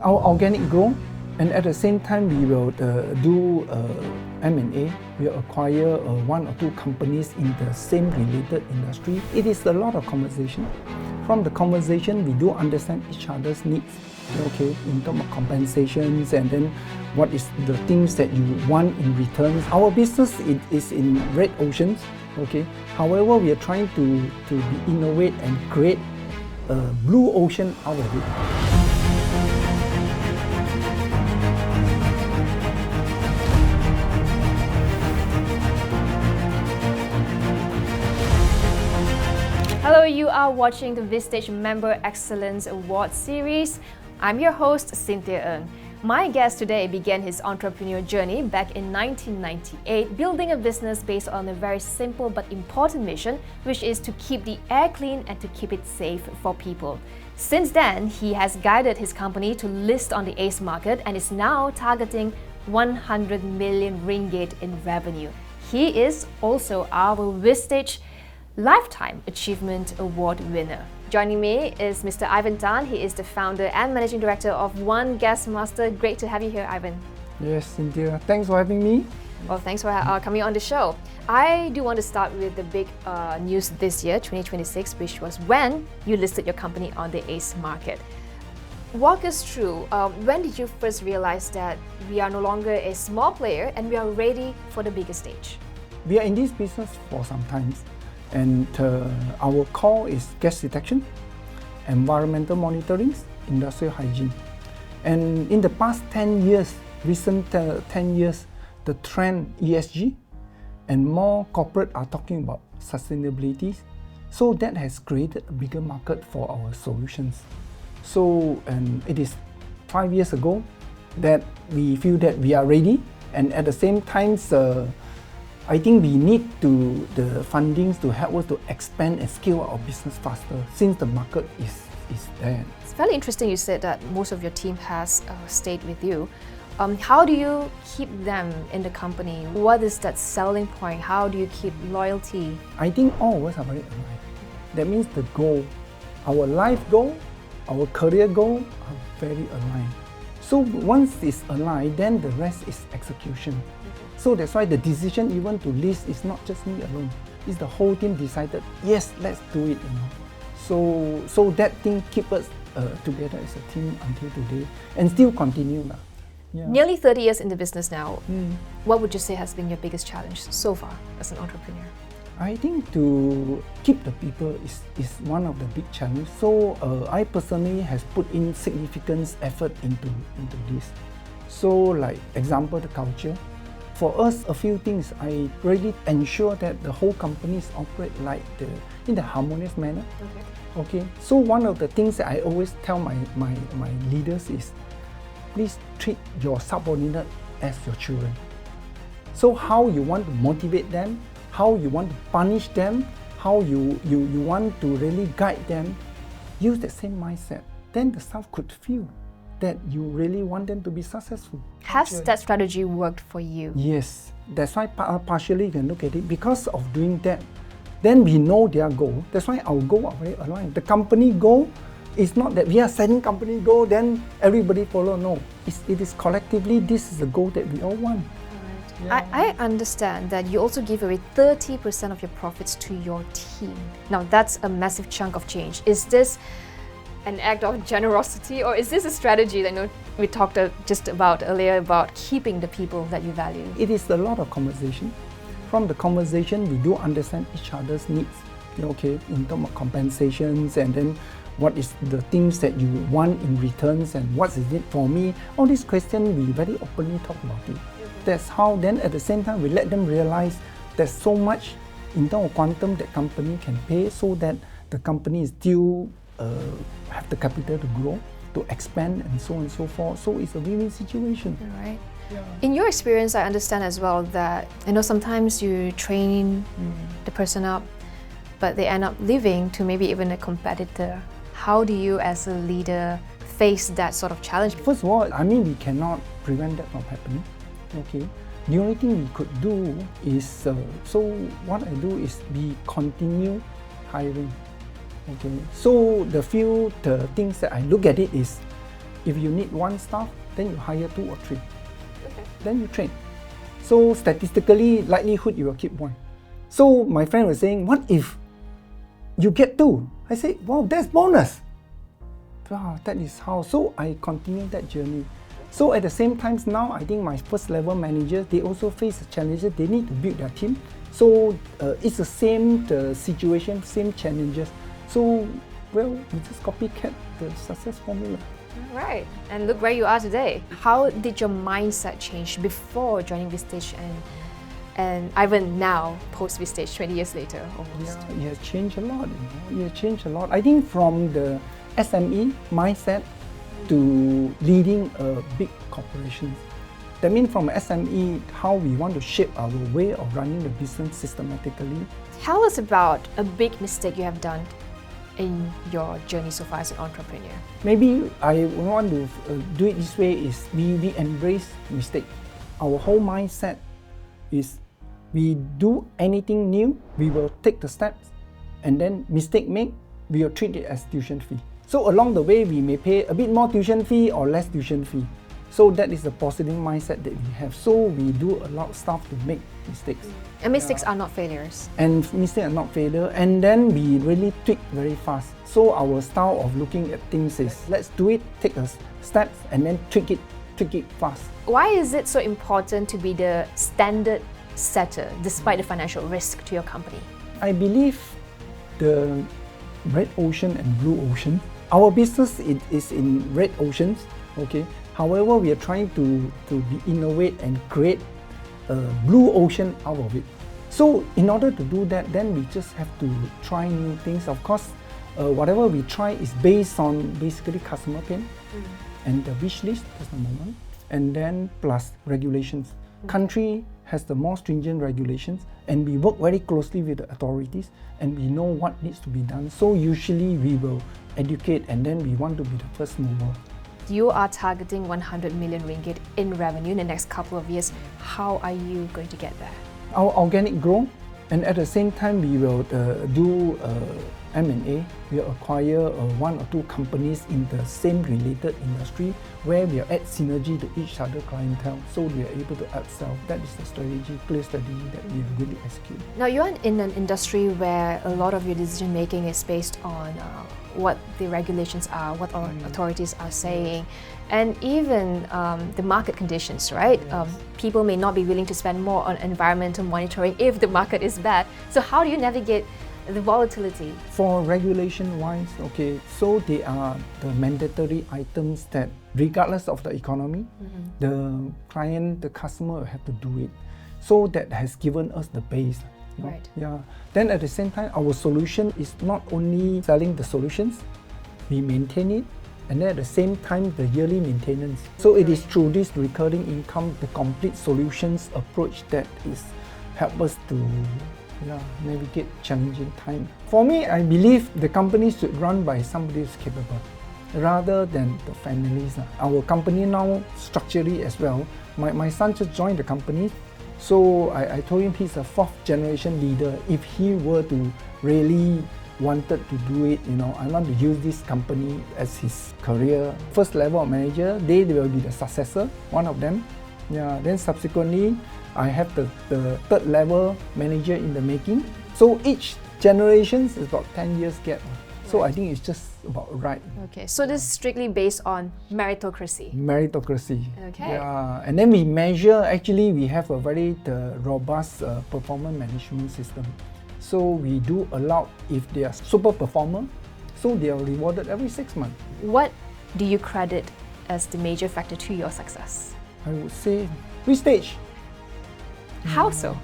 Our organic growth, and at the same time we will do M&A. We'll acquire one or two companies in the same related industry. It is a lot of conversation. From the conversation, we do understand each other's needs, okay, in terms of compensations, and then what is the things that you want in return. Our business is in red oceans, okay. However, we are trying to innovate and create a blue ocean out of it. Hello, you are watching the Vistage Member Excellence Award Series. I'm your host, Cynthia Ng. My guest today began his entrepreneurial journey back in 1998, building a business based on a very simple but important mission, which is to keep the air clean and to keep it safe for people. Since then, he has guided his company to list on the ACE market and is now targeting 100 million ringgit in revenue. He is also our Vistage Lifetime Achievement Award winner. Joining me is Mr. Ivan Tan. He is the founder and managing director of Gasmaster. Great to have you here, Ivan. Yes, Cynthia. Thanks for having me. Well, thanks for coming on the show. I do want to start with the big news this year, 2026, which was when you listed your company on the ACE market. Walk us through, when did you first realize that we are no longer a small player and we are ready for the bigger stage? We are in this business for some time. And our core is gas detection, environmental monitoring, industrial hygiene. And in the past 10 years, recent 10 years, the trend ESG and more corporate are talking about sustainability. So that has created a bigger market for our solutions. So it is 5 years ago that we feel that we are ready, and at the same time, I think we need the fundings to help us to expand and scale our business faster since the market is there. It's very interesting you said that most of your team has stayed with you. How do you keep them in the company? What is that selling point? How do you keep loyalty? I think all of us are very aligned. That means the goal, our life goal, our career goal are very aligned. So once it's aligned, then the rest is execution. So that's why the decision even to list is not just me alone. It's the whole team decided, yes, let's do it. So that thing keeps us together as a team until today and still continue. Yeah. Nearly 30 years in the business now. What would you say has been your biggest challenge so far as an entrepreneur? I think to keep the people is one of the big challenges. So I personally has put in significant effort into this. So like example, the culture. For us, a few things, I really ensure that the whole companies operate like in the harmonious manner. Okay. So one of the things that I always tell my leaders is, please treat your subordinate as your children. So how you want to motivate them, how you want to punish them, how you want to really guide them, use the same mindset. Then the staff could feel that you really want them to be successful. Has that strategy worked for you? Yes, that's why partially you can look at it. Because of doing that, then we know their goal. That's why our goal are very aligned. The company goal is not that we are setting company goal, then everybody follow. No, it is collectively, this is the goal that we all want. Yeah. I understand that you also give away 30% of your profits to your team. Now that's a massive chunk of change. Is this an act of generosity, or is this a strategy that we talked just about earlier about keeping the people that you value? It is a lot of conversation. From the conversation, we do understand each other's needs, okay, in terms of compensations, and then what is the things that you want in returns, and what is it for me. All these questions, we very openly talk about it. That's how then at the same time we let them realize there's so much in terms of quantum that company can pay, so that the company is still have the capital to grow, to expand, and so on and so forth. So it's a win-win situation. Right. Yeah. In your experience, I understand as well that sometimes you train the person up, but they end up leaving to maybe even a competitor. How do you as a leader face that sort of challenge? First of all, we cannot prevent that from happening. Okay. The only thing we could do is, so what I do is we continue hiring. Okay. So the things that I look at it is, If you need 1 staff, then you hire 2 or 3. Okay. Then you train. So statistically, likelihood you will keep 1. So my friend was saying, what if you get 2? I said, wow, that's bonus. Wow, that is how. So I continue that journey. So at the same time now, I think my first level managers, they also face challenges. They need to build their team. So it's the same situation, same challenges. So, well, we just copycat the success formula. Right, and look where you are today. How did your mindset change before joining Vistage and even now, post Vistage, 20 years later almost? Yeah, it has changed a lot. It has changed a lot. I think from the SME mindset to leading a big corporation. That means from SME, how we want to shape our way of running the business systematically. Tell us about a big mistake you have done in your journey so far as an entrepreneur. Maybe I want to do it this way is we embrace mistake. Our whole mindset is we do anything new, we will take the steps, and then mistake made, we will treat it as tuition fee. So along the way, we may pay a bit more tuition fee or less tuition fee. So that is the positive mindset that we have. So we do a lot of stuff to make mistakes. And mistakes are not failures. And mistakes are not failure. And then we really tweak very fast. So our style of looking at things is, let's do it, take a steps, and then tweak it fast. Why is it so important to be the standard setter despite the financial risk to your company? I believe the red ocean and blue ocean. Our business is in red oceans, okay? However, we are trying to be innovate and create a blue ocean out of it. So in order to do that, then we just have to try new things. Of course, whatever we try is based on basically customer pain and the wish list, that's number 1. And then plus regulations. Country has the more stringent regulations, and we work very closely with the authorities, and we know what needs to be done. So usually we will educate, and then we want to be the first mover. You are targeting 100 million ringgit in revenue in the next couple of years. How are you going to get there? Our organic growth, and at the same time we will do M&A. We will acquire 1 or 2 companies in the same related industry where we will add synergy to each other clientele, so we are able to upsell. That is the strategy, clear strategy that we really execute. Now you're in an industry where a lot of your decision making is based on what the regulations are, what our authorities are saying, and even the market conditions, right? Yes. People may not be willing to spend more on environmental monitoring if the market is bad. So how do you navigate the volatility? For regulation wise, okay, so they are the mandatory items that regardless of the economy, the client, the customer will have to do it. So that has given us the base. Right. Yeah. Then at the same time, our solution is not only selling the solutions, we maintain it, and then at the same time, the yearly maintenance. So it is through this recurring income, the complete solutions approach that is help us to navigate challenging time. For me, I believe the company should run by somebody who's capable, rather than the families. Our company now structurally as well. My son just joined the company. So I told him he's a 4th generation leader. If he were to really wanted to do it, I want to use this company as his career. First level of manager, they will be the successor, one of them. Yeah. Then subsequently, I have the 3rd level manager in the making. So each generation is about 10 years gap. So I think it's just about right. Okay, so this is strictly based on meritocracy. Meritocracy. Okay. Yeah, and then we measure. Actually, we have a very robust performance management system. So we do allow if they are super performer, so they are rewarded every 6 months. What do you credit as the major factor to your success? I would say Vistage. How so?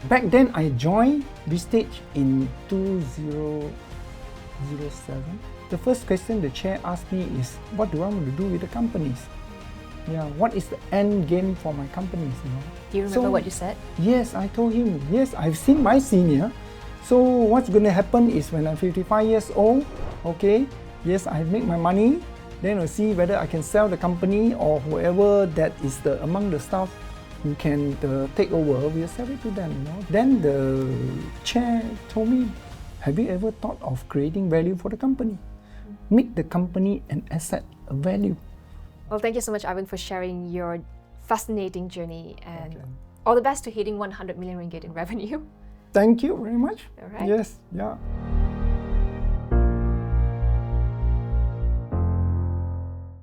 Back then, I joined Vistage in 2007. The first question the chair asked me is, what do I want to do with the companies? Yeah, what is the end game for my companies? Do you remember what you said? Yes, I told him, yes, I've seen my senior. So what's going to happen is when I'm 55 years old, okay, yes, I make my money, then I'll see whether I can sell the company or whoever that is among the staff who can take over, we'll sell it to them. Then the chair told me, have you ever thought of creating value for the company? Make the company an asset, a value. Well, thank you so much, Ivan, for sharing your fascinating journey, and Okay. all the best to hitting 100 million ringgit in revenue. Thank you very much. All right. Yes, yeah.